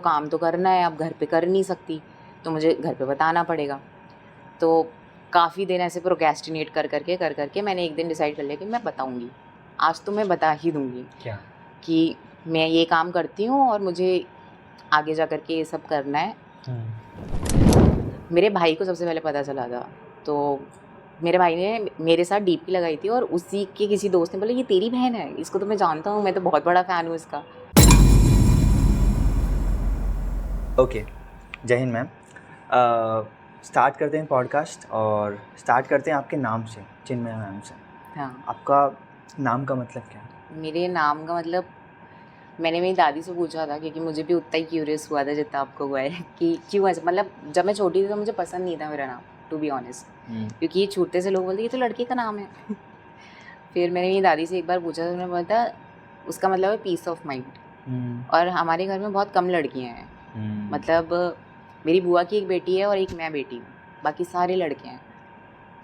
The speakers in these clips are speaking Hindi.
काम तो करना है, अब घर पे कर नहीं सकती तो मुझे घर पे बताना पड़ेगा। तो काफ़ी दिन ऐसे प्रोक्रेस्टिनेट कर करके मैंने एक दिन डिसाइड कर लिया कि मैं बताऊँगी, आज तो मैं बता ही दूँगी क्या? कि मैं ये काम करती हूँ और मुझे आगे जा कर के ये सब करना है। मेरे भाई को सबसे पहले पता चला था, तो मेरे भाई ने मेरे साथ डीपी लगाई थी और उसी के किसी दोस्त ने बोला ये तेरी बहन है, इसको तो मैं जानता हूँ, मैं तो बहुत बड़ा फ़ैन हूँ इसका। ओके, जय हिंद मैम। स्टार्ट करते हैं पॉडकास्ट और स्टार्ट करते हैं आपके नाम से, चिन्मय मैम से। हाँ, आपका नाम का मतलब क्या है? मेरे नाम का मतलब मैंने मेरी दादी से पूछा था, क्योंकि मुझे भी उतना ही क्यूरियस हुआ था जितना आपको हुआ है कि क्यों ऐसा। मतलब जब मैं छोटी थी तो मुझे पसंद नहीं था मेरा नाम, टू बी ऑनेस्ट, क्योंकि ये छूटते से लोग बोलते ये तो लड़की का नाम है। फिर मैंने मेरी दादी से एक बार पूछा तो उन्होंने बोला उसका मतलब है पीस ऑफ माइंड। और हमारे घर में बहुत कम लड़कियां हैं, मतलब मेरी बुआ की एक बेटी है और एक मैं बेटी हूँ, बाकी सारे लड़के हैं।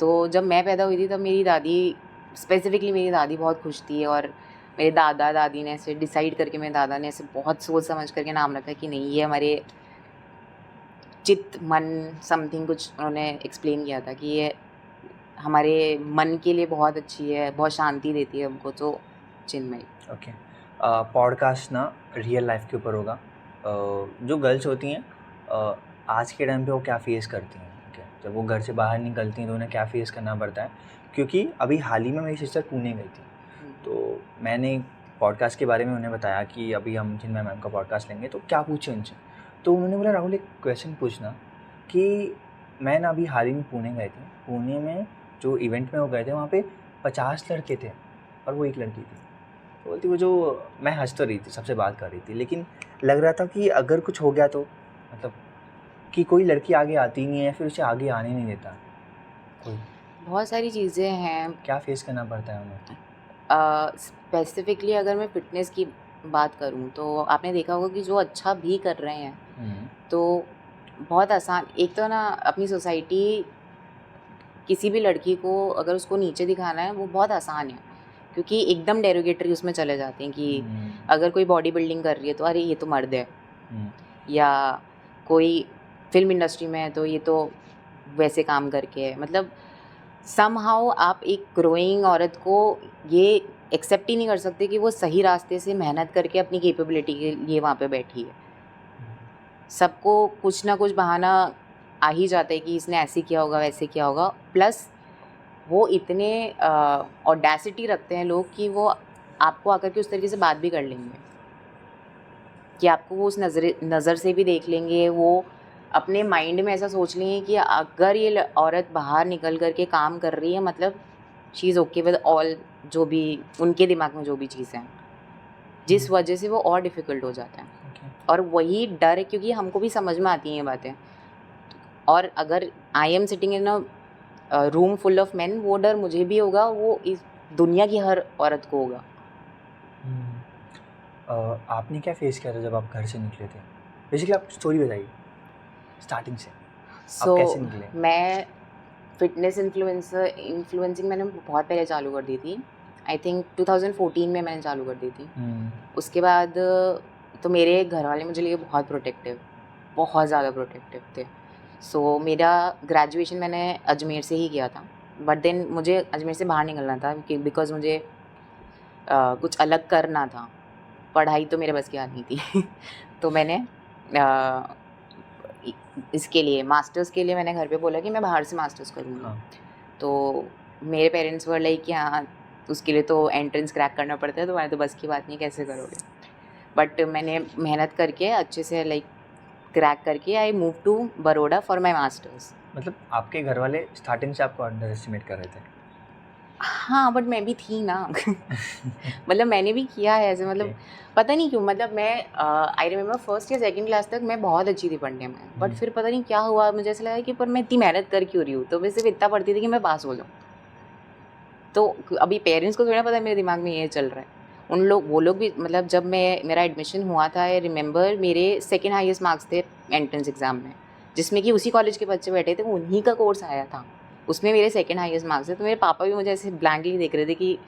तो जब मैं पैदा हुई थी तब मेरी दादी, स्पेसिफिकली मेरी दादी बहुत खुश थी, और मेरे दादा दादी ने ऐसे डिसाइड करके, मेरे दादा ने ऐसे बहुत सोच समझ करके नाम रखा कि नहीं ये हमारे चित्त मन समथिंग कुछ उन्होंने एक्सप्लेन किया था कि ये हमारे मन के लिए बहुत अच्छी है, बहुत शांति देती है हमको, तो चिन्मयी। ओके, पॉडकास्ट ना रियल लाइफ के ऊपर होगा। जो गर्ल्स होती हैं आज के टाइम पे वो क्या फेस करती हैं, ठीक है, जब वो घर से बाहर निकलती हैं तो उन्हें क्या फेस करना पड़ता है। क्योंकि अभी हाल ही में मेरी सिस्टर पुणे गई थी, तो मैंने पॉडकास्ट के बारे में उन्हें बताया कि अभी हम चिन्मय मैम का पॉडकास्ट लेंगे, तो क्या पूछें उनसे। तो उन्होंने बोला राहुल एक क्वेश्चन पूछना कि मैं ना अभी हाल ही में पुणे गए थे, पुणे में जो इवेंट में वो गए थे वहाँ पे 50 लड़के थे और वो एक लड़की थी। तो बोलती वो जो मैं हंस तो रही थी, सबसे बात कर रही थी, लेकिन लग रहा था कि अगर कुछ हो गया तो मतलब कि कोई लड़की आगे आती नहीं है, फिर उसे आगे आने नहीं देता कोई। बहुत सारी चीज़ें हैं। क्या फेस करना पड़ता है उन्हें? स्पेसिफिकली अगर मैं फ़िटनेस की बात करूँ तो आपने देखा होगा कि जो अच्छा भी कर रहे हैं तो बहुत आसान, एक तो ना अपनी सोसाइटी किसी भी लड़की को अगर उसको नीचे दिखाना है वो बहुत आसान है, क्योंकि एकदम डेरोगेटरी उसमें चले जाते हैं कि अगर कोई बॉडी बिल्डिंग कर रही है तो अरे ये तो मर्द है, या कोई फिल्म इंडस्ट्री में है तो ये तो वैसे काम करके है। मतलब समहाउ आप एक ग्रोइंग औरत को ये एक्सेप्ट ही नहीं कर सकते कि वो सही रास्ते से मेहनत करके अपनी कैपेबिलिटी के लिए वहाँ पे बैठी है। सबको कुछ ना कुछ बहाना आ ही जाता है कि इसने ऐसे किया होगा वैसे किया होगा, प्लस वो इतने ऑडेसिटी रखते हैं लोग कि वो आपको आकर के उस तरीके से बात भी कर लेंगे कि आपको वो उस नज़र से भी देख लेंगे। वो अपने माइंड में ऐसा सोच लेंगे कि अगर ये औरत बाहर निकल कर के काम कर रही है मतलब she is okay with all, जो भी उनके दिमाग में जो भी चीज़ें हैं, जिस वजह से वो और डिफ़िकल्ट हो जाता है। और वही डर है, क्योंकि हमको भी समझ में आती हैं ये बातें, और अगर I am sitting in a room full of man, वो डर मुझे भी होगा, वो इस दुनिया की हर औरत को होगा। आपने क्या फेस किया था जब आप घर से निकले थे? बेसिकली आप स्टोरी बताइए स्टार्टिंग से, आप कैसे निकले? मैं फिटनेस इन्फ्लुएंसिंग मैंने बहुत पहले चालू कर दी थी। आई थिंक 2014 में मैंने चालू कर दी थी। उसके बाद तो मेरे घर वाले मुझे लिए बहुत ज़्यादा प्रोटेक्टिव थे। सो मेरा ग्रेजुएशन मैंने अजमेर से ही किया था, बट देन मुझे अजमेर से बाहर निकलना था बिकॉज़ मुझे कुछ अलग करना था। पढ़ाई तो मेरे बस की बात नहीं थी। तो मैंने इसके लिए मास्टर्स के लिए मैंने घर पे बोला कि मैं बाहर से मास्टर्स करूँगी। तो मेरे पेरेंट्स वर लाइक कि हाँ उसके लिए तो एंट्रेंस क्रैक करना पड़ता है, तुम्हारे तो बस की बात नहीं, कैसे करोगे। बट मैंने मेहनत करके अच्छे से लाइक क्रैक करके I move to Baroda for my masters. मतलब आपके घर वाले स्टार्टिंग से आपको अंडर एस्टिमेट कर रहे थे? हाँ, बट मैं भी थी ना। मतलब मैंने भी किया है ऐसे, मतलब पता नहीं क्यों, मतलब मैं आई रिमेंबर फर्स्ट या सेकंड क्लास तक मैं बहुत अच्छी थी पढ़ने में, बट फिर पता नहीं क्या हुआ, मुझे ऐसा लगा कि पर मैं इतनी मेहनत कर क्यों रही हूँ, तो मैं सिर्फ इतना पढ़ती थी कि मैं पास हो जाऊँ। तो अभी पेरेंट्स को थोड़ा पता है मेरे दिमाग में ये चल रहा है। वो लोग भी, मतलब जब मेरा एडमिशन हुआ था, आई रिमेंबर मेरे सेकेंड हाईएस्ट मार्क्स थे एंट्रेंस एग्ज़ाम में, जिसमें कि उसी कॉलेज के बच्चे बैठे थे, उन्हीं का कोर्स आया था, उसमें मेरे सेकेंड हाईएस्ट मार्क्स थे। तो मेरे पापा भी मुझे ऐसे ब्लैंकली देख रहे थे कि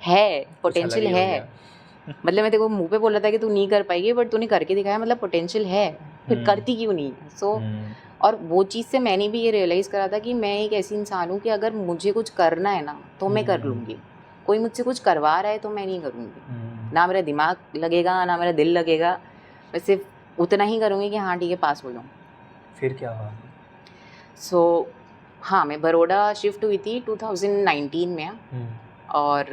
है पोटेंशियल है। मतलब मैं तेरे को मुँह पे बोला था कि तू नहीं कर पाएगी, बट तूने करके दिखाया, मतलब पोटेंशियल है, फिर करती क्यों नहीं? सो और वो चीज़ से मैंने भी ये रियलाइज़ करा था कि मैं एक ऐसी इंसान हूँ कि अगर मुझे कुछ करना है ना तो मैं कर लूँगी। कोई मुझसे कुछ करवा रहा है तो मैं नहीं करूँगी। ना मेरा दिमाग लगेगा, ना मेरा दिल लगेगा। मैं सिर्फ उतना ही करूँगी कि हाँ ठीक है, पास हो जाऊँ। फिर क्या हुआ? सो हाँ, मैं बड़ौदा शिफ्ट हुई थी 2019 में। और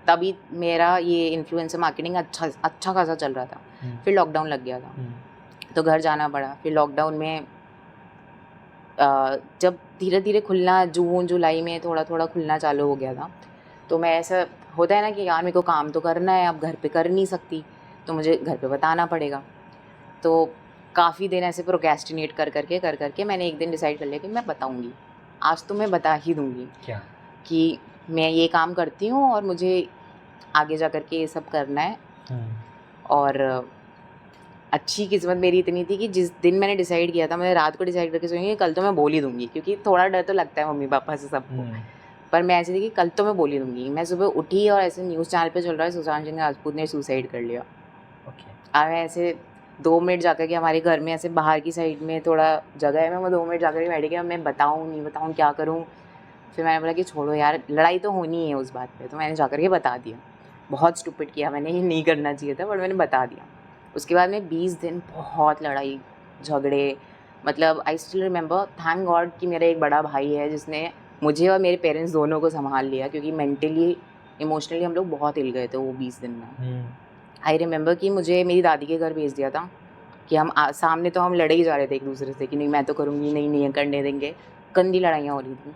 तभी मेरा ये इन्फ्लुएंसर मार्केटिंग अच्छा खासा चल रहा था। फिर लॉकडाउन लग गया था, तो घर जाना पड़ा। फिर लॉकडाउन में जब धीरे धीरे खुलना, जून जुलाई में थोड़ा थोड़ा खुलना चालू हो गया था, तो मैं ऐसा होता है ना कि यार मेरे को काम तो करना है, अब घर पे कर नहीं सकती, तो मुझे घर पे बताना पड़ेगा। तो काफ़ी दिन ऐसे प्रोक्रेस्टिनेट कर करके मैंने एक दिन डिसाइड कर लिया कि मैं बताऊँगी। आज तो मैं बता ही दूँगी क्या? कि मैं ये काम करती हूँ और मुझे आगे जा कर के ये सब करना है। और अच्छी किस्मत मेरी इतनी थी कि जिस दिन मैंने डिसाइड किया था, मैंने रात को डिसाइड करके सोई कि कल तो मैं बोल ही दूँगी, क्योंकि थोड़ा डर तो लगता है मम्मी पापा से सबको। पर मैं ऐसी थी कि कल तो मैं बोल ही दूँगी। मैं सुबह उठी और ऐसे न्यूज़ चैनल पे चल रहा है सुशांत सिंह राजपूत ने सुसाइड कर लिया। अब मैं ऐसे 2 मिनट जाकर के हमारे घर में ऐसे बाहर की साइड में थोड़ा जगह है, मैं 2 मिनट जाकर के बैठ गया, मैं बताऊँ नहीं बताऊँ क्या करूँ? फिर मैंने बोला कि छोड़ो यार, लड़ाई तो होनी ही है उस बात पे, तो मैंने जाकर के बता दिया। बहुत स्टूपिड किया मैंने, ये नहीं करना चाहिए था, बट मैंने बता दिया। उसके बाद में 20 दिन बहुत लड़ाई झगड़े, मतलब I still remember, thank God कि मेरा एक बड़ा भाई है जिसने मुझे और मेरे पेरेंट्स दोनों को संभाल लिया, क्योंकि मेंटली इमोशनली हम लोग बहुत हिल गए थे वो 20 दिन में। आई रिमेंबर कि मुझे मेरी दादी के घर भेज दिया था कि हम सामने तो हम लड़े ही जा रहे थे एक दूसरे से कि नहीं मैं तो करूँगी, नहीं नहीं करने देंगे, गंदी लड़ाइयाँ हो रही थी।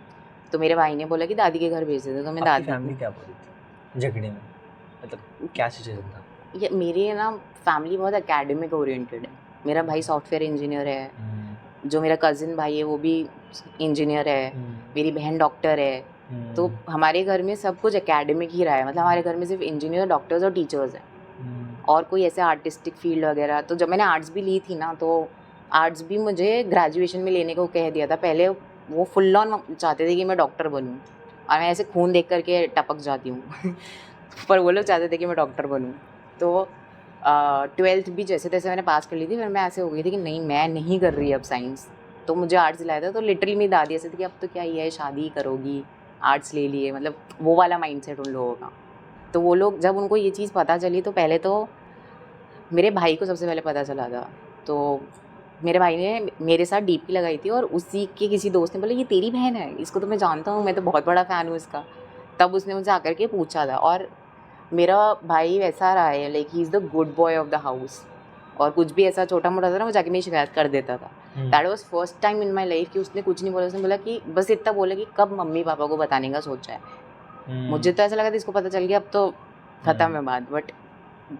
तो मेरे भाई ने बोला कि दादी के घर भेज देते, तो मैं दादी फैमिली क्या बोली थी झगड़े में? मतलब क्या सिचुएशन था? ये मेरी ना फैमिली बहुत एकेडमिक ओरिएंटेड है। मेरा भाई सॉफ्टवेयर इंजीनियर है, जो मेरा कज़िन भाई है वो भी इंजीनियर है, मेरी बहन डॉक्टर है। तो हमारे घर में सब कुछ एकेडमिक ही रहा है, मतलब हमारे घर में सिर्फ इंजीनियर, डॉक्टर्स और टीचर्स हैं, और कोई ऐसे आर्टिस्टिक फील्ड वगैरह। तो जब मैंने आर्ट्स भी ली थी ना, तो आर्ट्स भी मुझे ग्रेजुएशन में लेने को कह दिया था। पहले वो फुल ऑन चाहते थे कि मैं डॉक्टर बनूँ, और मैं ऐसे खून देख करके टपक जाती हूँ पर वो लोग चाहते थे कि मैं डॉक्टर बनूँ। तो 12th भी जैसे तैसे मैंने पास कर ली थी, फिर मैं ऐसे हो गई थी कि नहीं मैं नहीं कर रही अब साइंस, तो मुझे आर्ट्स दिलाया था। तो लिटरली मेरी दादी ऐसे थी कि अब तो क्या ही है, शादी करोगी, आर्ट्स ले लिए, मतलब वो वाला माइंडसेट उन लोगों का। तो वो लोग जब उनको ये चीज़ पता चली, तो पहले तो मेरे भाई को सबसे पहले पता चला था। तो मेरे भाई ने मेरे साथ डीपी लगाई थी, और उसी के किसी दोस्त ने बोला ये तेरी बहन है, इसको तो मैं जानता हूँ, मैं तो बहुत बड़ा फ़ैन हूँ इसका। तब उसने मुझसे आकर के पूछा था। और मेरा भाई वैसा रहा है, like he is the good boy of the house, और कुछ भी ऐसा छोटा मोटा था ना, वो जाके मेरी शिकायत कर देता था। That was first time in my life कि उसने कुछ नहीं बोला। उसने बोला कि बस इतना बोला कि कब मम्मी पापा को बताने का सोचा है। मुझे तो ऐसा लगा था इसको पता चल गया अब तो ख़त्म है बात, बट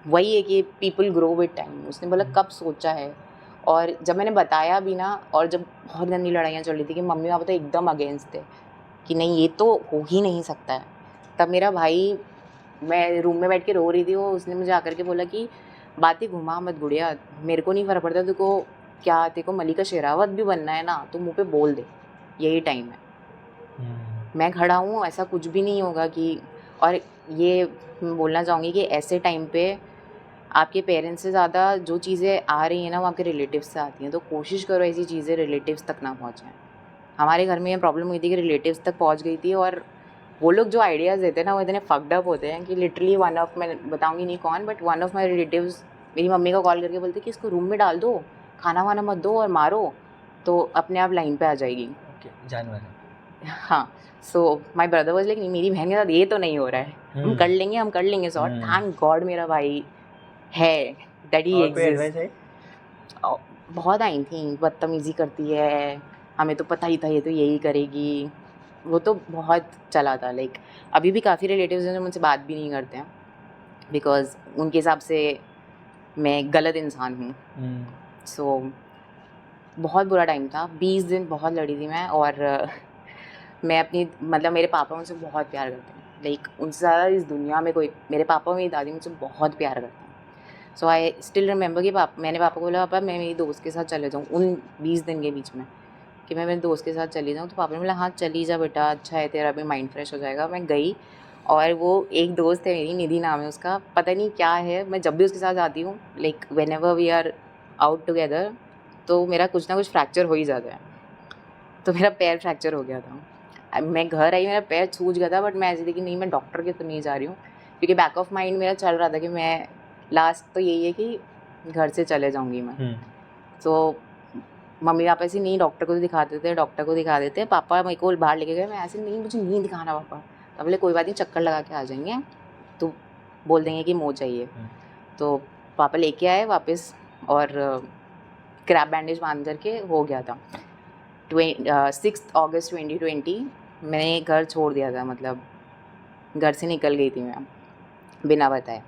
वही है कि पीपल ग्रो विद टाइम। उसने बोला कब सोचा है। और जब मैंने बताया भी ना, और जब बहुत गंदी लड़ाइयाँ चल रही थी कि मम्मी पापा तो एकदम अगेंस्ट थे कि नहीं ये तो हो ही नहीं सकता है, तब मेरा भाई, मैं रूम में बैठ के रो रही थी, वो उसने मुझे आकर के बोला कि बातें घुमा मत गुड़िया, मेरे को नहीं फ़र्क पड़ता, तेरे को क्या, तेरे को मलिका शेरावत भी बनना है ना, तो मुँह पे बोल दे, यही टाइम है, मैं खड़ा हूँ, ऐसा कुछ भी नहीं होगा कि। और ये मैं बोलना चाहूँगी कि ऐसे टाइम पे आपके पेरेंट्स से ज़्यादा जो चीज़ें आ रही हैं ना, वो आपके रिलेटिव्स से आती हैं, तो कोशिश करो ऐसी चीज़ें रिलेटिव्स तक ना पहुँचाएँ। हमारे घर में ये प्रॉब्लम हुई थी कि रिलेटिव्स तक पहुँच गई थी, और वो लोग जो आइडियाज़ देते हैं ना, वो इतने फक्ड अप होते हैं कि लिटरली वन ऑफ, मैं बताऊँगी नहीं कौन, but one of my relatives मेरी मम्मी को कॉल करके बोलते कि इसको रूम में डाल दो, खाना वाना मत दो और मारो, तो अपने आप लाइन पे आ जाएगी। जानवर है। हाँ, सो माई ब्रदर वाज लाइक नहीं, मेरी बहन के साथ ये तो नहीं हो रहा है, हम कर लेंगे सॉर्ट। थैंक गॉड मेरा भाई है, दैट ही एग्जिस्ट। बहुत आई थी, बदतमीज़ी करती है, हमें तो पता ही था ये तो यही करेगी, वो तो बहुत चला था। लाइक अभी भी काफ़ी रिलेटिव्स हैं जो मुझसे बात भी नहीं करते हैं, बिकॉज़ उनके हिसाब से मैं गलत इंसान हूँ। सो बहुत बुरा टाइम था, 20 दिन बहुत लड़ी थी मैं। और मैं अपनी, मतलब मेरे पापा मुझसे बहुत प्यार करते हैं, लाइक उनसे ज़्यादा इस दुनिया में कोई, मेरे पापा और मेरी दादी मुझसे बहुत प्यार करते हैं। सो आई स्टिल रिमेंबर कि मैंने पापा को बोला पापा मैं मेरी दोस्त के साथ चले जाऊँ उन 20 दिन के बीच में, कि मैं मेरे दोस्त के साथ चली जाऊँ। तो पापा ने बोला हाँ चली जा बेटा, अच्छा है, तेरा भी माइंड फ्रेश हो जाएगा। मैं गई, और वो एक दोस्त है मेरी, निधि नाम है उसका, पता नहीं क्या है, मैं जब भी उसके साथ जाती हूँ like whenever we are out together, तो मेरा कुछ ना कुछ फ्रैक्चर हो ही जाता है। तो मेरा पैर फ्रैक्चर हो गया था। मैं घर आई, मेरा पैर सूज गया था, बट मैं ऐसी थी कि नहीं, मैं डॉक्टर के तो नहीं जा रही हूँ, क्योंकि बैक ऑफ माइंड मेरा चल रहा था कि मैं लास्ट तो यही है कि घर से चले जाऊँगी मैं। तो मम्मी पापा ऐसे नहीं, डॉक्टर को दिखा देते, पापा मेरे को बाहर लेके गए, मैं ऐसे नहीं, मुझे नहीं दिखाना पापा। तो बोले कोई बात नहीं, चक्कर लगा के आ जाएंगे, तो बोल देंगे कि मो चाहिए। तो पापा लेके आए वापस, और क्रैप बैंडेज बांध करके हो गया था। 6 अगस्त 2020 मैंने घर छोड़ दिया था, मतलब घर से निकल गई थी मैं बिना बताए।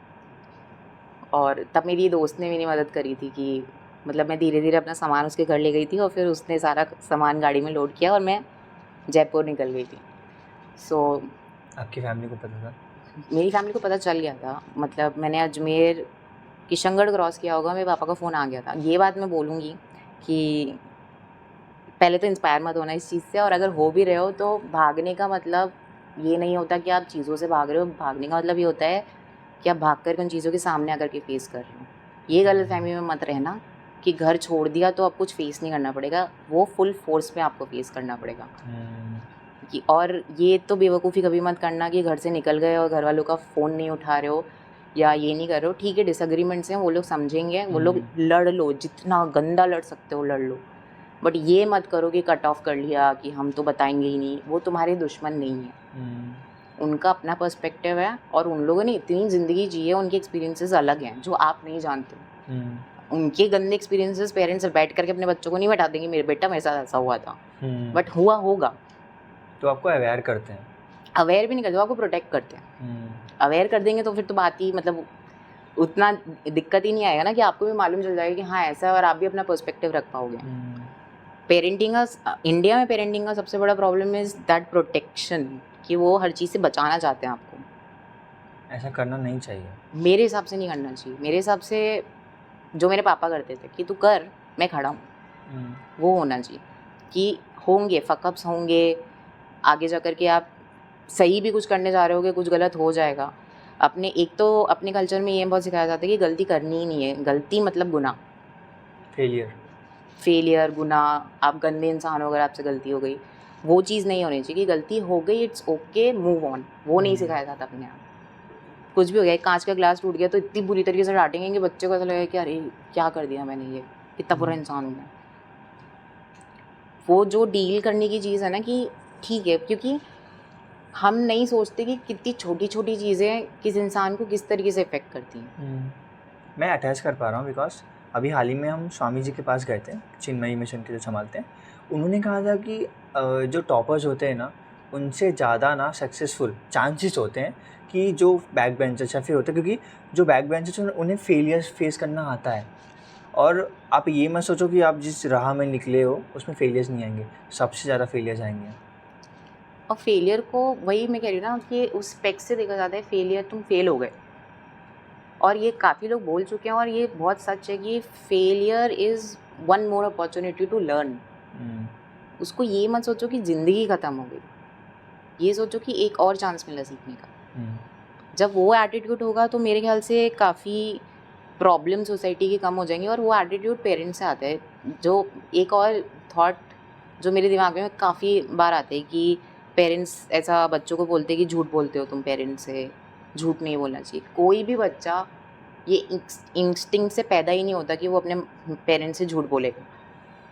और तब मेरी दोस्त ने मेरी मदद करी थी कि मतलब मैं धीरे धीरे अपना सामान उसके घर ले गई थी, और फिर उसने सारा सामान गाड़ी में लोड किया और मैं जयपुर निकल गई थी। सो आपकी फैमिली को पता था? मेरी फैमिली को पता चल गया था, मतलब मैंने अजमेर किशनगढ़ क्रॉस किया होगा, मेरे पापा का फ़ोन आ गया था। ये बात मैं बोलूँगी कि पहले तो इंस्पायर मत होना इस चीज़ से, और अगर हो भी रहे हो तो भागने का मतलब ये नहीं होता कि आप चीज़ों से भाग रहे हो। भागने का मतलब ये होता है कि आप भाग कर उन चीज़ों के सामने आकर के फेस कर रहे हो। ये गलतफ़हमी में मत रहना कि घर छोड़ दिया तो अब कुछ फेस नहीं करना पड़ेगा, वो फुल फोर्स में आपको फेस करना पड़ेगा। कि और ये तो बेवकूफ़ी कभी मत करना कि घर से निकल गए और घर वालों का फ़ोन नहीं उठा रहे हो या ये नहीं कर रहे हो। ठीक है, डिसएग्रीमेंट्स हैं, वो लोग समझेंगे, वो लोग लड़ लो, जितना गंदा लड़ सकते हो लड़ लो, बट ये मत करो कि कट ऑफ कर लिया कि हम तो बताएंगे ही नहीं। वो तुम्हारे दुश्मन नहीं है, उनका अपना पर्सपेक्टिव है, और उन लोगों ने इतनी ज़िंदगी जी है, उनके एक्सपीरियंसेस अलग हैं जो आप नहीं जानते हो। उनके गंदे एक्सपीरियंसेस पेरेंट्स बैठ करके अपने बच्चों को नहीं बता देंगे मेरे बेटा मेरे साथ ऐसा हुआ था, बट हुआ होगा। तो आपको अवेयर करते हैं? अवेयर भी नहीं करते, आपको प्रोटेक्ट करते हैं। अवेयर कर देंगे तो फिर तो बात ही मतलब उतना दिक्कत ही नहीं आएगा ना, कि आपको भी मालूम चल जाएगा कि हाँ ऐसा है, और आप भी अपना पर्सपेक्टिव रख पाओगे। पेरेंटिंग का, इंडिया में पेरेंटिंग का सबसे बड़ा प्रॉब्लम इज़ दैट प्रोटेक्शन, कि वो हर चीज़ से बचाना चाहते हैं आपको। ऐसा करना नहीं चाहिए, मेरे हिसाब से नहीं करना चाहिए। मेरे हिसाब से जो मेरे पापा करते थे कि तू कर, मैं खड़ा हूँ, वो होना चाहिए। कि होंगे फकअप्स होंगे, आगे जा कर के आप सही भी कुछ करने जा रहे होगे, कुछ गलत हो जाएगा। अपने एक तो अपने कल्चर में ये बहुत सिखाया जाता है कि गलती करनी ही नहीं है, गलती मतलब गुनाह, फेलियर, गुनाह, आप गंदे इंसान हो अगर आपसे गलती हो गई, वो चीज़ नहीं होनी चाहिए कि गलती हो गई इट्स ओके मूव ऑन, वो नहीं सिखाया जाता अपने आप। कुछ भी हो गया, एक कांच का ग्लास टूट गया तो इतनी बुरी तरीके से डांटेंगे कि बच्चे को ऐसा लगेगा कि अरे क्या कर दिया मैंने, ये कितना बुरा इंसान हूँ मैं। वो जो डील करने की चीज़ है ना कि ठीक है, क्योंकि हम नहीं सोचते कि कितनी छोटी छोटी चीज़ें किस इंसान को किस तरीके से इफ़ेक्ट करती हैं। मैं अटैच कर पा रहा हूँ, बिकॉज अभी हाल ही में हम स्वामी जी के पास गए थे, चिन्मयी मिशन के जो संभालते हैं। उन्होंने कहा था कि जो टॉपर्स होते हैं ना, उनसे ज़्यादा ना सक्सेसफुल चांसेस होते हैं कि जो बैक बेंचर्स या फिर होते हैं, क्योंकि जो बैक बेंचर्स उन्हें फेलियर्स फेस करना आता है। और आप ये मत सोचो कि आप जिस राह में निकले हो उसमें फेलियर्स नहीं आएंगे, सबसे ज़्यादा फेलियर्स आएंगे। और फेलियर को, वही मैं कह रही हूँ ना कि उस स्पेक्ट से देखा जाता है, फेलियर तुम फेल हो गए, और ये काफ़ी लोग बोल चुके हैं और ये बहुत सच है कि failure is one more opportunity to learn. उसको ये मत सोचो कि ज़िंदगी ख़त्म हो गई, ये सोचो कि एक और चांस मिला सीखने का। जब वो एटीट्यूड होगा तो मेरे ख्याल से काफ़ी प्रॉब्लम सोसाइटी की कम हो जाएंगी, और वो एटीट्यूड पेरेंट्स से आता है। जो एक और थॉट जो मेरे दिमाग में काफ़ी बार आते हैं कि पेरेंट्स ऐसा बच्चों को बोलते हैं कि झूठ बोलते हो तुम, पेरेंट्स से झूठ नहीं बोलना चाहिए। कोई भी बच्चा ये इंस्टिंक्ट से पैदा ही नहीं होता कि वो अपने पेरेंट्स से झूठ बोलेगा।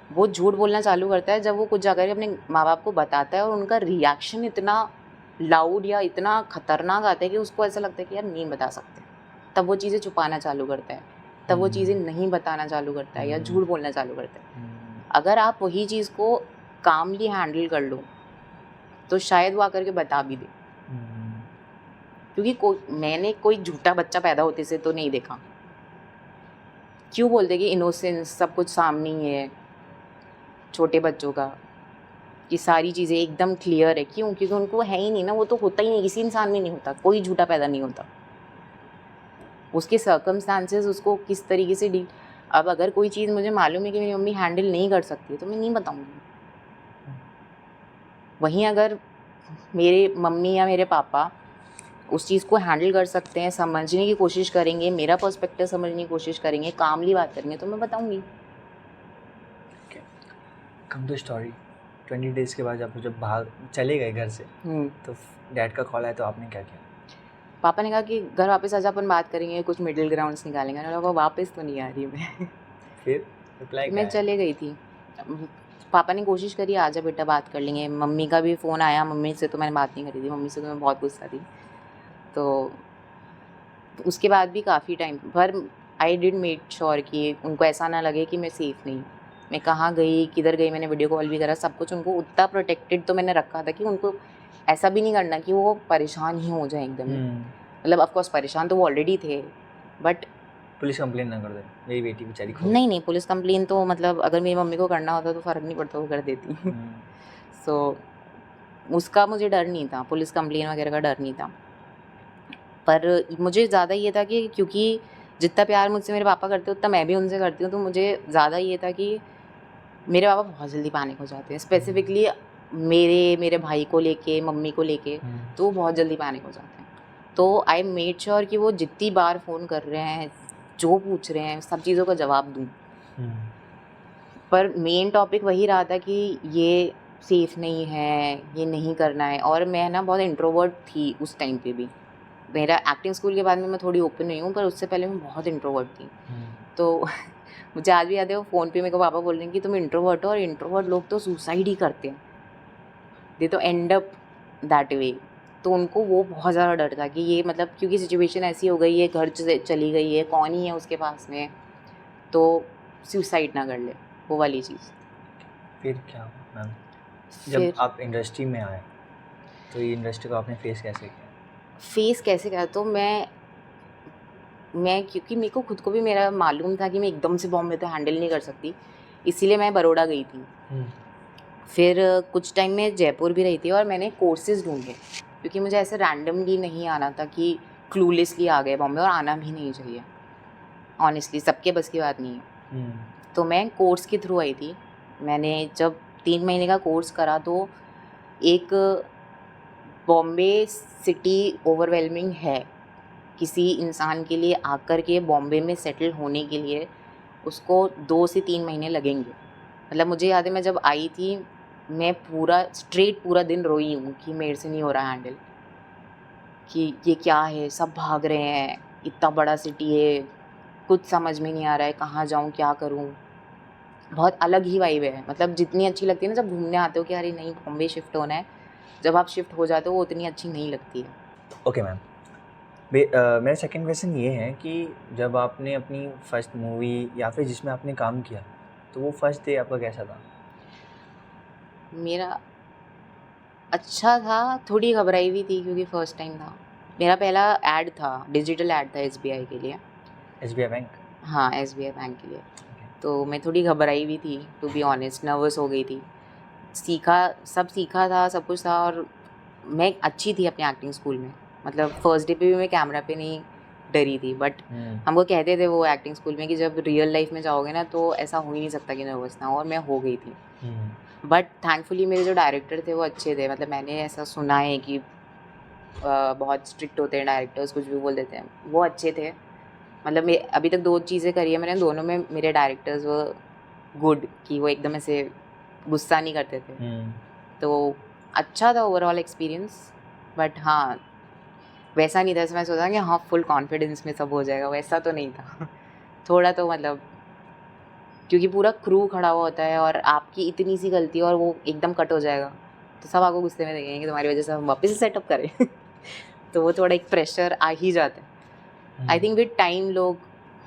वो झूठ बोलना चालू करता है जब वो कुछ जाकर अपने माँ बाप को बताता है और उनका रिएक्शन इतना लाउड या इतना खतरनाक आता है कि उसको ऐसा लगता है कि यार नहीं बता सकते, तब वो चीज़ें छुपाना चालू करता है, तब वो चीज़ें नहीं बताना चालू करता है या झूठ बोलना चालू करता है। अगर आप वही चीज़ को कामली हैंडल कर लो तो शायद वो आकर के बता भी दे, क्योंकि मैंने कोई झूठा बच्चा पैदा होते से तो नहीं देखा। क्यों बोलते कि इनोसेंस सब कुछ सामने ही है छोटे बच्चों का, कि सारी चीज़ें एकदम क्लियर है। क्यों? क्योंकि उनको है ही नहीं ना, वो तो होता ही नहीं, किसी इंसान में नहीं होता, कोई झूठा पैदा नहीं होता। उसके सर्कमस्टांसेस उसको किस तरीके से डील। अब अगर कोई चीज़ मुझे मालूम है कि मेरी मम्मी हैंडल नहीं कर सकती तो मैं नहीं बताऊँगी। वहीं अगर मेरे मम्मी या मेरे पापा उस चीज़ को हैंडल कर सकते हैं, समझने की कोशिश करेंगे, मेरा पर्सपेक्टिव समझने की कोशिश करेंगे, कामली बात करेंगे, तो मैं बताऊँगी। कम टू स्टोरी, 20 डेज़ के बाद जब बाहर चले गए घर से, तो डैड का कॉल आया तो आपने क्या किया? पापा ने कहा कि घर वापस आजा, अपन बात करेंगे, कुछ मिडिल ग्राउंड्स निकालेंगे। मैंने कहा वापस तो नहीं आ रही मैं। फिर रिप्लाई क्या मैं आया? चले गई थी। पापा ने कोशिश करी, आजा बेटा बात कर लेंगे। मम्मी का भी फ़ोन आया, मम्मी से तो मैंने बात नहीं करी थी, मम्मी से तो मैं बहुत गुस्सा थी। तो उसके बाद भी काफ़ी टाइम पर आई डिड मेक श्योर कि उनको ऐसा ना लगे कि मैं सेफ़ नहीं। मैं कहाँ गई, किधर गई, मैंने वीडियो कॉल भी करा, सब कुछ उनको उतना प्रोटेक्टेड तो मैंने रखा था कि उनको ऐसा भी नहीं करना कि वो परेशान ही हो जाएँ एकदम। मतलब ऑफ कोर्स परेशान तो वो ऑलरेडी थे, बट पुलिस कंप्लेन ना कर दे, मेरी बेटी बेचारी खो गई। नहीं पुलिस कंप्लेन तो मतलब अगर मेरी मम्मी को करना होता तो फ़र्क नहीं पड़ता, वो कर देती। सो उसका मुझे डर नहीं था, पुलिस कंप्लेन वगैरह का डर नहीं था। पर मुझे ज़्यादा ये था कि क्योंकि जितना प्यार मुझसे मेरे पापा करते हैं उतना मैं भी उनसे करती हूँ, तो मुझे ज़्यादा ये था कि मेरे पापा बहुत जल्दी पैनिक हो जाते हैं, स्पेसिफिकली मेरे भाई को लेके, मम्मी को लेके, तो वो बहुत जल्दी पैनिक हो जाते हैं। तो आई मेड श्योर कि वो जितनी बार फ़ोन कर रहे हैं, जो पूछ रहे हैं, सब चीज़ों का जवाब दूँ। पर मेन टॉपिक वही रहा था कि ये सेफ़ नहीं है, ये नहीं करना है। और मैं ना बहुत इंट्रोवर्ट थी उस टाइम पे भी। मेरा एक्टिंग स्कूल के बाद में मैं थोड़ी ओपन हुई हूँ, पर उससे पहले मैं बहुत इंट्रोवर्ट थी। तो मुझे आज भी याद है, वो फ़ोन पे मेरे को पापा बोल रहे हैं कि तुम इंट्रोवर्ट हो, और इंट्रोवर्ट लोग तो सुसाइड ही करते हैं, दे तो एंड अप दैट वे। तो उनको वो बहुत ज़्यादा डर था कि ये मतलब क्योंकि सिचुएशन ऐसी हो गई है, घर से चली गई है, कौन ही है उसके पास में, तो सुसाइड ना कर ले, वो वाली चीज़। फिर क्या हुआ मैम? जब फिर आप इंडस्ट्री में आए तो ये इंडस्ट्री को आपने फेस कैसे किया? फेस कैसे किया, तो मैं क्योंकि मेरे को खुद को भी मेरा मालूम था कि मैं एकदम से बॉम्बे तो हैंडल नहीं कर सकती, इसीलिए मैं बड़ौदा गई थी। फिर कुछ टाइम में जयपुर भी रही थी, और मैंने कोर्सेज़ ढूंढे क्योंकि मुझे ऐसे रैंडमली नहीं आना था कि क्लूलेसली आ गए बॉम्बे, और आना भी नहीं चाहिए, ऑनेस्टली सबके बस की बात नहीं है। तो मैं कोर्स के थ्रू आई थी। मैंने जब 3 महीने का कोर्स करा, तो एक बॉम्बे सिटी ओवरवेलमिंग है किसी इंसान के लिए, आकर के बॉम्बे में सेटल होने के लिए उसको 2 से 3 महीने लगेंगे। मतलब मुझे याद है, मैं जब आई थी, मैं पूरा दिन रोई हूँ कि मेरे से नहीं हो रहा हैंडल, कि ये क्या है, सब भाग रहे हैं, इतना बड़ा सिटी है, कुछ समझ में नहीं आ रहा है, कहाँ जाऊँ, क्या करूँ। बहुत अलग ही वाइब है, मतलब जितनी अच्छी लगती है ना जब घूमने आते हो कि अरे नहीं बॉम्बे शिफ्ट होना है, जब आप शिफ्ट हो जाते हो वो उतनी अच्छी नहीं लगती है। ओके मैम, मेरा सेकंड क्वेश्चन ये है कि जब आपने अपनी फर्स्ट मूवी या फिर जिसमें आपने काम किया, तो वो फर्स्ट डे आपका कैसा था? मेरा अच्छा था, थोड़ी घबराई भी थी क्योंकि फर्स्ट टाइम था। मेरा पहला ऐड था, डिजिटल ऐड था एसबीआई के लिए। SBI bank? हाँ, एसबीआई बैंक के लिए। तो मैं थोड़ी घबराई भी थी, टू बी ऑनेस्ट, नर्वस हो गई थी। सब सीखा था, सब कुछ था, और मैं अच्छी थी अपने एक्टिंग स्कूल में। मतलब फर्स्ट डे पे भी मैं कैमरा पे नहीं डरी थी, बट हमको कहते थे वो एक्टिंग स्कूल में कि जब रियल लाइफ में जाओगे ना तो ऐसा हो ही नहीं सकता कि नर्वस ना हो, और मैं हो गई थी। बट थैंकफुली मेरे जो डायरेक्टर थे वो अच्छे थे। मतलब मैंने ऐसा सुना है कि बहुत स्ट्रिक्ट होते हैं डायरेक्टर्स, कुछ भी बोल देते हैं, वो अच्छे थे। मतलब मैं अभी तक 2 चीज़ें करी है मैंने, दोनों में मेरे डायरेक्टर्स वो गुड, कि वो एकदम ऐसे गुस्सा नहीं करते थे। तो अच्छा था ओवरऑल एक्सपीरियंस। बट हाँ, वैसा नहीं था जैसे मैं सोचा कि हाँ फुल कॉन्फिडेंस में सब हो जाएगा, वैसा तो नहीं था। थोड़ा तो मतलब क्योंकि पूरा क्रू खड़ा हुआ होता है और आपकी इतनी सी गलती और वो एकदम कट हो जाएगा, तो सब आपको गुस्से में देखेंगे कि तुम्हारी वजह से हम वापस से सेटअप करें। तो वो थोड़ा एक प्रेशर आ ही जाता है। आई थिंक विद टाइम लोग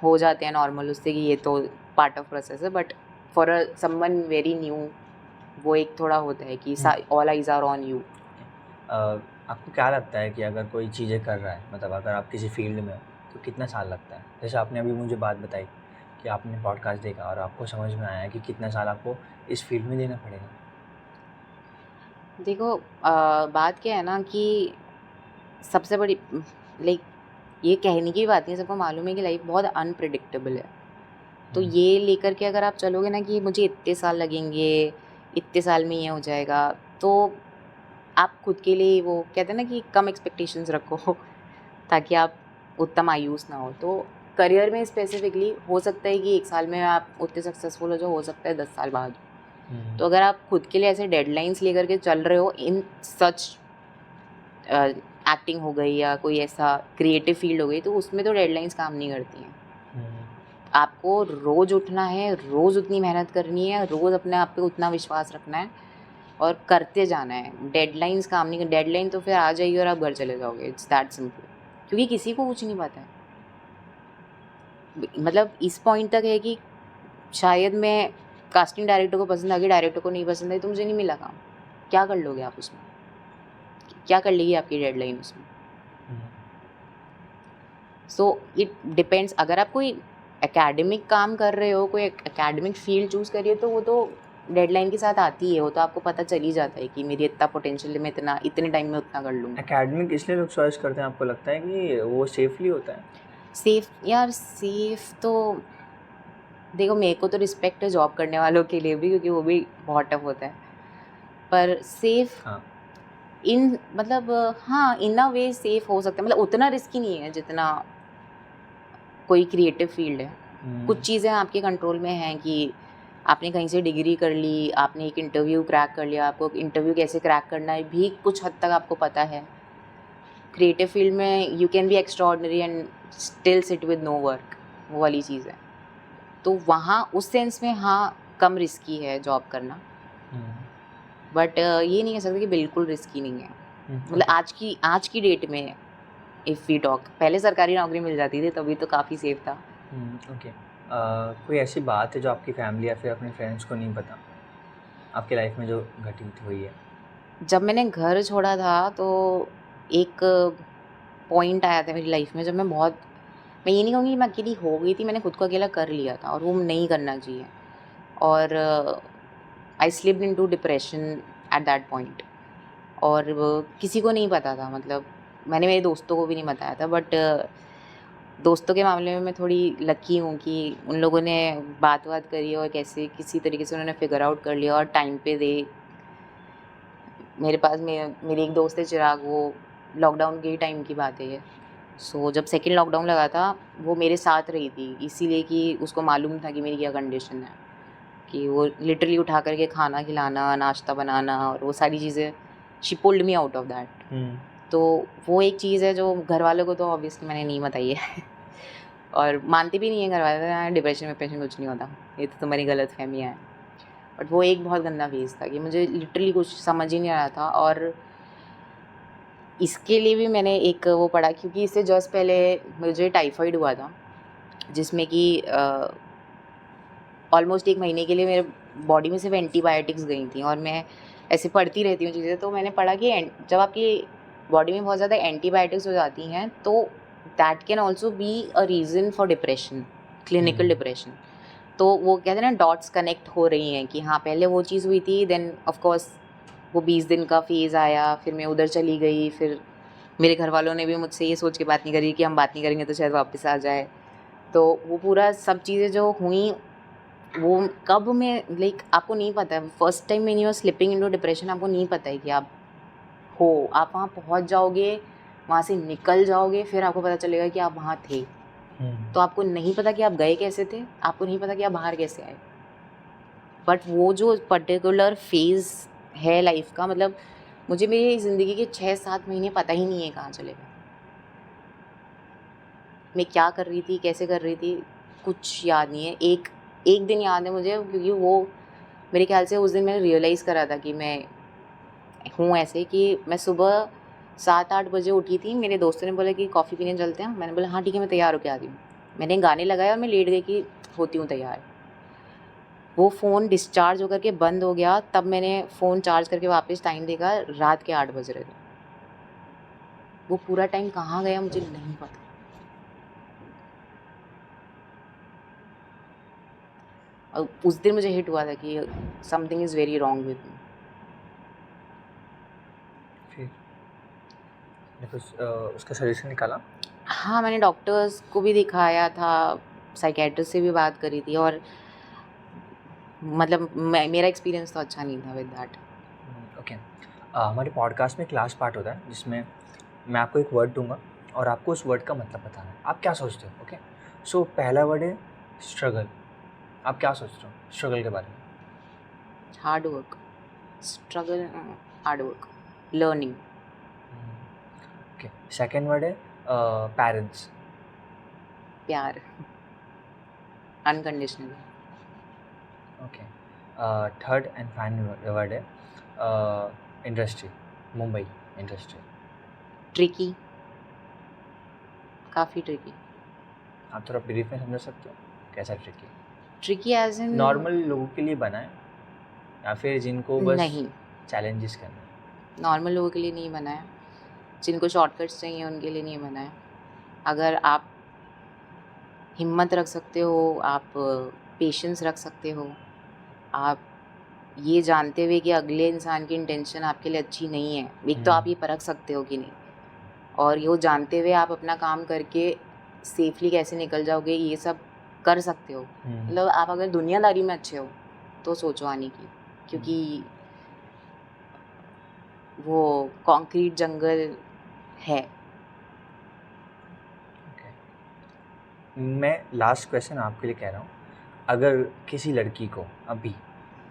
हो जाते हैं नॉर्मल उससे कि ये तो पार्ट ऑफ प्रोसेस है, but for someone very new वो एक थोड़ा होता है कि all eyes are on you. आपको क्या लगता है कि अगर कोई चीज़ें कर रहा है, मतलब अगर आप किसी फील्ड में हो, तो कितना साल लगता है? जैसे आपने अभी मुझे बात बताई कि आपने पॉडकास्ट देखा और आपको समझ में आया कि कितना साल आपको इस फील्ड में देना पड़ेगा। देखो बात क्या है ना कि सबसे बड़ी लाइक ये कहने की बात नहीं, सबको मालूम है कि लाइफ बहुत अनप्रिडिक्टेबल है। तो ये लेकर के अगर आप चलोगे ना कि मुझे इतने साल लगेंगे, इतने साल में ये हो जाएगा, तो आप खुद के लिए वो कहते हैं ना कि कम एक्सपेक्टेशंस रखो। ताकि आप उतना मायूस ना हो। तो करियर में स्पेसिफिकली हो सकता है कि 1 साल में आप उतने सक्सेसफुल हो सकता है 10 साल बाद। तो अगर आप खुद के लिए ऐसे डेडलाइंस लेकर के चल रहे हो इन सच एक्टिंग हो गई या कोई ऐसा क्रिएटिव फील्ड हो गई, तो उसमें तो डेडलाइंस काम नहीं करती हैं। आपको रोज़ उठना है, रोज़ उतनी मेहनत करनी है, रोज़ अपने आप पे उतना विश्वास रखना है और करते जाना है। डेडलाइंस काम नहीं, डेडलाइन तो फिर आ जाएगी और आप घर चले जाओगे, इट्स दैट सिंपल। क्योंकि किसी को कुछ नहीं पता है। मतलब इस पॉइंट तक है कि शायद मैं कास्टिंग डायरेक्टर को पसंद आ गई, डायरेक्टर को नहीं पसंद आई, तो मुझे नहीं मिला काम। क्या कर लोगे आप उसमें? क्या कर लेगी आपकी डेडलाइन उसमें? So it depends. अगर आप कोई एकेडमिक काम कर रहे हो, कोई एकेडमिक फील्ड चूज़ करिए, तो वो तो डेडलाइन के साथ आती है। वो तो आपको पता चल ही जाता है कि मेरी इतना पोटेंशियल है, मैं इतने टाइम में उतना कर लूँगा। एकेडमिक इसलिए लोग चॉइस करते हैं, आपको लगता है कि वो सेफली होता है? सेफ तो देखो, मेरे को तो रिस्पेक्ट है जॉब करने वालों के लिए भी, क्योंकि वो भी बहुत टफ होता है। पर सेफ हाँ। हाँ, इन अ वे सेफ हो सकता है। मतलब उतना रिस्की नहीं है जितना कोई क्रिएटिव फील्ड है। कुछ चीज़ें आपके कंट्रोल में हैं कि आपने कहीं से डिग्री कर ली, आपने एक इंटरव्यू क्रैक कर लिया, आपको इंटरव्यू कैसे क्रैक करना है भी कुछ हद तक आपको पता है। क्रिएटिव फील्ड में you can be extraordinary and still sit with no work, वो वाली चीज़ है। तो वहाँ उस सेंस में हाँ, कम रिस्की है जॉब करना। बट ये नहीं कह सकते कि बिल्कुल रिस्की नहीं है। मतलब आज की डेट में इफ़ वी टॉक, पहले सरकारी नौकरी मिल जाती थी तभी तो काफ़ी सेफ था। ओके। कोई ऐसी बात है जो आपकी फैमिली या फिर अपने फ्रेंड्स को नहीं पता, आपकी लाइफ में जो घटित हुई है? जब मैंने घर छोड़ा था तो एक पॉइंट आया था मेरी लाइफ में, जब मैं ये नहीं कहूँगी कि मैं अकेली हो गई थी, मैंने खुद को अकेला कर लिया था और वो नहीं करना चाहिए। और I slipped into depression at that point. और किसी को नहीं पता था, मतलब मैंने मेरे दोस्तों को भी नहीं बताया था। बट दोस्तों के मामले में मैं थोड़ी लकी हूँ कि उन लोगों ने बात करी और कैसे किसी तरीके से उन्होंने फिगर आउट कर लिया और टाइम पे दे। मेरे पास मेरी एक दोस्त है चिराग, वो लॉकडाउन के टाइम की बात है ये। सो जब सेकंड लॉकडाउन लगा था, वो मेरे साथ रही थी, इसीलिए कि उसको मालूम था कि मेरी क्या कंडीशन है, कि वो लिटरली उठा करके खाना खिलाना, नाश्ता बनाना और वो सारी चीज़ें, she pulled me out of that. तो वो एक चीज़ है जो घर वालों को तो ऑब्वियसली मैंने नहीं बताई है और मानते भी नहीं है घर वाले, डिप्रेशन विप्रेशन कुछ नहीं होता, ये तो तुम्हारी गलतफहमियाँ हैं। बट वो एक बहुत गंदा फेज़ था कि मुझे लिटरली कुछ समझ ही नहीं आ रहा था। और इसके लिए भी मैंने एक वो पढ़ा, क्योंकि इससे जस्ट पहले मुझे टाइफाइड हुआ था, जिसमें कि ऑलमोस्ट 1 महीने के लिए मेरे बॉडी में सिर्फ एंटीबायोटिक्स गई थी। और मैं ऐसे पढ़ती रहती हूँ चीज़ें, तो मैंने पढ़ा कि जब आपकी बॉडी में बहुत ज़्यादा एंटीबायोटिक्स हो जाती हैं, तो that can also be a reason for depression, clinical depression. तो वो कहते हैं ना, डॉट्स कनेक्ट हो रही हैं कि हाँ, पहले वो चीज़ हुई थी, देन ऑफ कोर्स वो 20 दिन का फेज़ आया, फिर मैं उधर चली गई, फिर मेरे घर वालों ने भी मुझसे ये सोच के बात नहीं करी कि हम बात नहीं करेंगे तो शायद वापस आ जाए। तो वो पूरा सब चीज़ें जो हुई, वो कब मैं आपको नहीं पता है, first time when you are slipping into depression, आपको नहीं पता है कि आप वहाँ पहुँच जाओगे, वहाँ से निकल जाओगे, फिर आपको पता चलेगा कि आप वहाँ थे। तो आपको नहीं पता कि आप गए कैसे थे, आपको नहीं पता कि आप बाहर कैसे आए। बट वो जो पर्टिकुलर फेज़ है लाइफ का, मतलब मुझे मेरी ज़िंदगी के 6-7 महीने पता ही नहीं है कहाँ चले गए। मैं क्या कर रही थी, कैसे कर रही थी, कुछ याद नहीं है। एक दिन याद है मुझे, क्योंकि वो मेरे ख्याल से उस दिन मैंने रियलाइज़ करा था कि मैं हूँ ऐसे, कि मैं सुबह 7-8 बजे उठी थी। मेरे दोस्तों ने बोला कि कॉफ़ी पीने चलते हैं। मैंने बोला हाँ ठीक है, मैं तैयार होके आती हूँ। मैंने गाने लगाए और मैं लेट गई कि होती हूँ तैयार। वो फ़ोन डिस्चार्ज होकर के बंद हो गया, तब मैंने फ़ोन चार्ज करके वापस टाइम देखा, रात के 8 बज रहे थे। वो पूरा टाइम कहाँ गया मुझे नहीं पता। और उस दिन मुझे हिट हुआ था कि something is very wrong with me. फिर देखो, उसका सॉल्यूशन निकाला? हाँ, मैंने डॉक्टर्स को भी दिखाया था, साइकियाट्रिस्ट से भी बात करी थी, और मतलब मेरा एक्सपीरियंस तो अच्छा नहीं था विद दैट। ओके। हमारे पॉडकास्ट में क्लास पार्ट होता है जिसमें मैं आपको एक वर्ड दूंगा और आपको उस वर्ड का मतलब बताना है, आप क्या सोचते हो? ओके, सो पहला वर्ड है स्ट्रगल। आप क्या सोचते हो स्ट्रगल के बारे में? Hard work, struggle, hard work, learning, okay, second word है पेरेंट्स। प्यार, unconditional, okay, third and final word है इंडस्ट्री, मुंबई इंडस्ट्री। ट्रिकी, काफ़ी ट्रिकी। आप थोड़ा ब्रीफ में समझा सकते हो कैसा tricky? Tricky as in normal लोगों के लिए बना है या फिर जिनको बस नहीं, चैलेंजेस करना है? नॉर्मल लोगों के लिए नहीं बना है, जिनको शॉर्टकट्स चाहिए उनके लिए नहीं बना है। अगर आप हिम्मत रख सकते हो, आप पेशेंस रख सकते हो, आप ये जानते हुए कि अगले इंसान की इंटेंशन आपके लिए अच्छी नहीं है, एक तो आप ये परख सकते हो कि नहीं, और ये जानते हुए आप अपना काम करके सेफली कैसे निकल जाओगे, ये सब कर सकते हो। मतलब आप अगर दुनियादारी में अच्छे हो तो सोचो आने की, क्योंकि वो कंक्रीट जंगल है। मैं लास्ट क्वेश्चन आपके लिए कह रहा हूँ, अगर किसी लड़की को अभी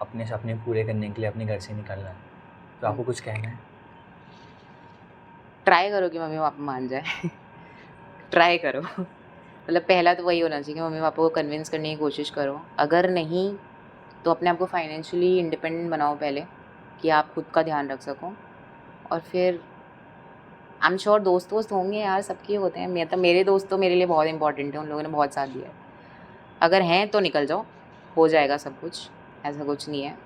अपने सपने पूरे करने के लिए अपने घर से निकलना है तो आपको कुछ कहना है? ट्राई करो कि मम्मी पापा मान जाए ट्राई करो मतलब पहला तो वही होना चाहिए कि मम्मी पापा को कन्विंस करने की कोशिश करो। अगर नहीं तो अपने आप को फाइनेंशियली इंडिपेंडेंट बनाओ पहले, कि आप खुद का ध्यान रख सको, और फिर आई एम श्योर दोस्त होंगे यार, सबके होते हैं। मेरे दोस्त तो मेरे लिए बहुत इंपॉर्टेंट है, उन लोगों ने बहुत साथ दिया है। अगर हैं तो निकल जाओ, हो जाएगा सब कुछ, ऐसा कुछ नहीं है।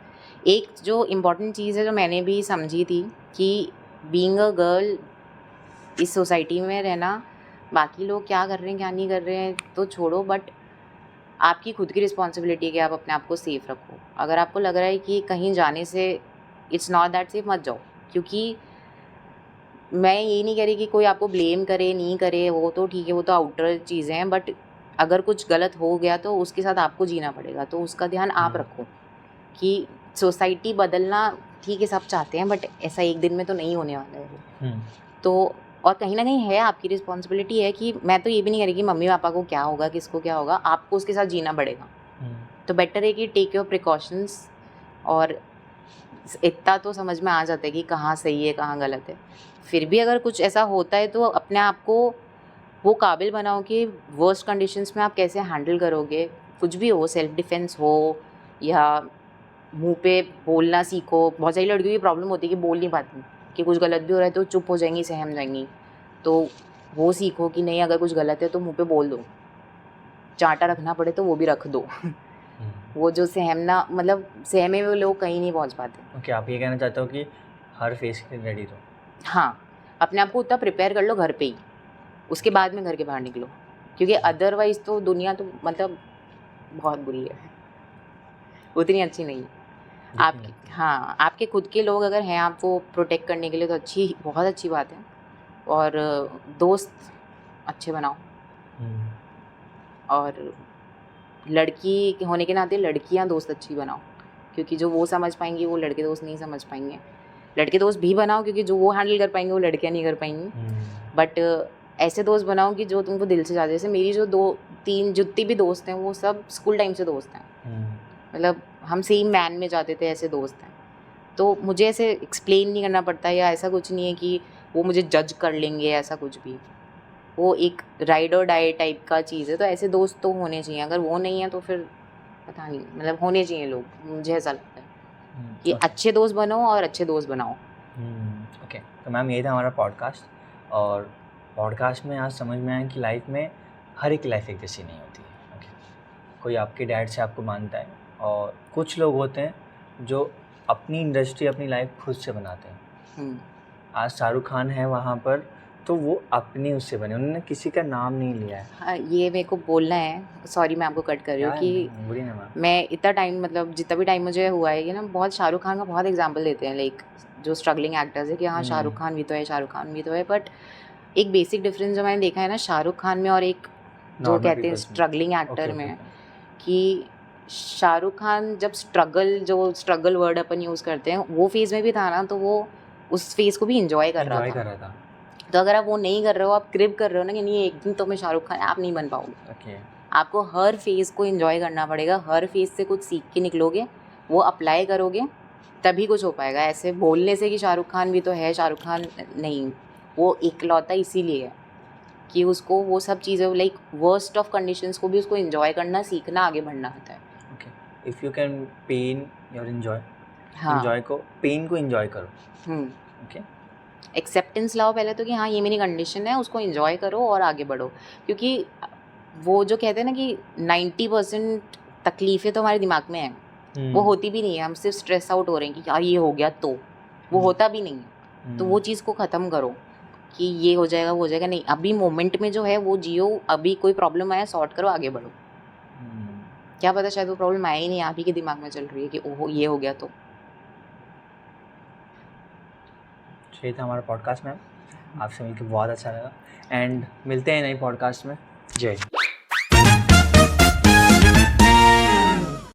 एक जो इम्पॉर्टेंट चीज़ है जो मैंने भी समझी थी कि बीइंग अ गर्ल इस सोसाइटी में रहना, बाकी लोग क्या कर रहे हैं क्या नहीं कर रहे हैं तो छोड़ो, बट आपकी खुद की रिस्पॉन्सिबिलिटी है कि आप अपने आप को सेफ़ रखो। अगर आपको लग रहा है कि कहीं जाने से इट्स नॉट दैट सेफ, मत जाओ। क्योंकि मैं ये नहीं कह रही कि कोई आपको ब्लेम करे नहीं करे, वो तो ठीक है, वो तो आउटर चीज़ें हैं, बट अगर कुछ गलत हो गया तो उसके साथ आपको जीना पड़ेगा, तो उसका ध्यान आप रखो कि सोसाइटी बदलना ठीक है, सब चाहते हैं, बट ऐसा एक दिन में तो नहीं होने वाला है वो। तो और कहीं ना कहीं है आपकी रिस्पॉन्सिबिलिटी है कि मैं तो ये भी नहीं कह रही कि मम्मी पापा को क्या होगा किसको क्या होगा, आपको उसके साथ जीना पड़ेगा। तो बेटर है कि टेक योर प्रिकॉशंस, और इतना तो समझ में आ जाता है कि कहाँ सही है कहाँ गलत है। फिर भी अगर कुछ ऐसा होता है तो अपने आप को वो काबिल बनाओ कि वर्स्ट कंडीशंस में आप कैसे हैंडल करोगे। कुछ भी हो, सेल्फ डिफेंस हो या मुंह पे बोलना सीखो। बहुत सारी लड़कियों की प्रॉब्लम होती है कि बोल नहीं पाती, कि कुछ गलत भी हो रहा है तो चुप हो जाएंगी, सहम जाएंगी। तो वो सीखो कि नहीं, अगर कुछ गलत है तो मुंह पे बोल दो, चांटा रखना पड़े तो वो भी रख दो वो जो सहमना, मतलब सहमे हुए लोग कहीं नहीं पहुंच पाते। ओके, आप ये कहना चाहते हो कि हर फेस के लिए रेडी रहो? हाँ, अपने आप को उतना प्रिपेयर कर लो घर पे ही, उसके बाद में घर के बाहर निकलो, क्योंकि अदरवाइज़ तो दुनिया तो मतलब बहुत बुरी है, उतनी अच्छी नहीं है। आपके हाँ, आपके खुद के लोग अगर हैं आपको प्रोटेक्ट करने के लिए तो बहुत अच्छी बात है। और दोस्त अच्छे बनाओ, और लड़की होने के नाते लड़कियां दोस्त अच्छी बनाओ, क्योंकि जो वो समझ पाएंगी वो लड़के दोस्त नहीं समझ पाएंगे। लड़के दोस्त भी बनाओ क्योंकि जो वो हैंडल कर पाएंगे वो लड़कियां नहीं कर पाएंगी। बट ऐसे दोस्त बनाओ कि जो तुमको दिल से चाहते। जैसे मेरी जो 2-3 जितनी भी दोस्त हैं वो सब स्कूल टाइम से दोस्त हैं, मतलब हम सेम मैन में जाते थे, ऐसे दोस्त हैं। तो मुझे ऐसे एक्सप्लेन नहीं करना पड़ता, या ऐसा कुछ नहीं है कि वो मुझे जज कर लेंगे, ऐसा कुछ भी। वो एक राइड और डाई टाइप का चीज़ है, तो ऐसे दोस्त तो होने चाहिए। अगर वो नहीं है तो फिर पता नहीं, मतलब होने चाहिए लोग, मुझे ऐसा लगता है कि अच्छे दोस्त बनो और अच्छे दोस्त बनाओ। ओके, तो मैम यही था हमारा पॉडकास्ट, और पॉडकास्ट में आज समझ में आया कि लाइफ में हर एक लाइफ एक जैसी नहीं होती है। ओके, कोई आपके डैड से आपको मानता है, और कुछ लोग होते हैं जो अपनी इंडस्ट्री अपनी लाइफ खुद से बनाते हैं। आज शाहरुख खान है वहाँ पर, तो वो अपनी उससे बने, उन्होंने किसी का नाम नहीं लिया है। हाँ, ये मेरे को बोलना है, सॉरी मैं आपको कट कर रही हूँ, कि मैं इतना टाइम, मतलब जितना भी टाइम मुझे हुआ है कि ना, बहुत शाहरुख खान का बहुत एग्जांपल देते हैं, लाइक जो स्ट्रगलिंग एक्टर्स है कि हाँ शाहरुख खान भी तो है, शाहरुख खान भी तो है। बट एक बेसिक डिफरेंस जो मैंने देखा है ना शाहरुख खान में और एक जो कहते हैं स्ट्रगलिंग एक्टर में, कि शाहरुख खान जब स्ट्रगल वर्ड अपन यूज़ करते हैं वो फेज़ में भी था ना, तो वो उस फेज़ को भी इंजॉय कर रहा था। तो अगर आप वो नहीं कर रहे हो, आप क्रिप कर रहे हो ना कि नहीं एक दिन तो मैं शाहरुख खान, आप नहीं बन पाओगे। ओके। आपको हर फेज़ को एंजॉय करना पड़ेगा, हर फेज़ से कुछ सीख के निकलोगे, वो अप्लाई करोगे, तभी कुछ हो पाएगा। ऐसे बोलने से कि शाहरुख खान भी तो है, शाहरुख खान नहीं, वो इकलौता इसीलिए है कि उसको वो सब चीज़ें लाइक वर्स्ट ऑफ कंडीशंस को भी उसको एंजॉय करना सीखना, आगे बढ़ना आता है। Okay, if you can pain your enjoy, हाँ। एन्जॉय को, पेन को एन्जॉय करो। ओके। एक्सेप्टेंस लाओ पहले तो कि हाँ ये मेरी कंडीशन है, उसको एंजॉय करो और आगे बढ़ो। क्योंकि वो जो कहते हैं ना कि 90% तकलीफ़ें तो हमारे दिमाग में हैं, वो होती भी नहीं है, हम सिर्फ स्ट्रेस आउट हो रहे हैं कि यार ये हो गया तो, वो होता भी नहीं है। तो वो चीज़ को ख़त्म करो कि ये हो जाएगा, वो हो जाएगा, नहीं, अभी मोमेंट में जो है वो जियो, अभी कोई प्रॉब्लम आया सॉर्ट करो, आगे बढ़ो। क्या पता शायद वो प्रॉब्लम आया ही नहीं, आप ही के दिमाग में चल रही है कि ओहो ये हो गया तो। ये था हमारा पॉडकास्ट मैम, आपसे मिलकर बहुत अच्छा लगा एंड मिलते हैं नए पॉडकास्ट में। जय हिंद।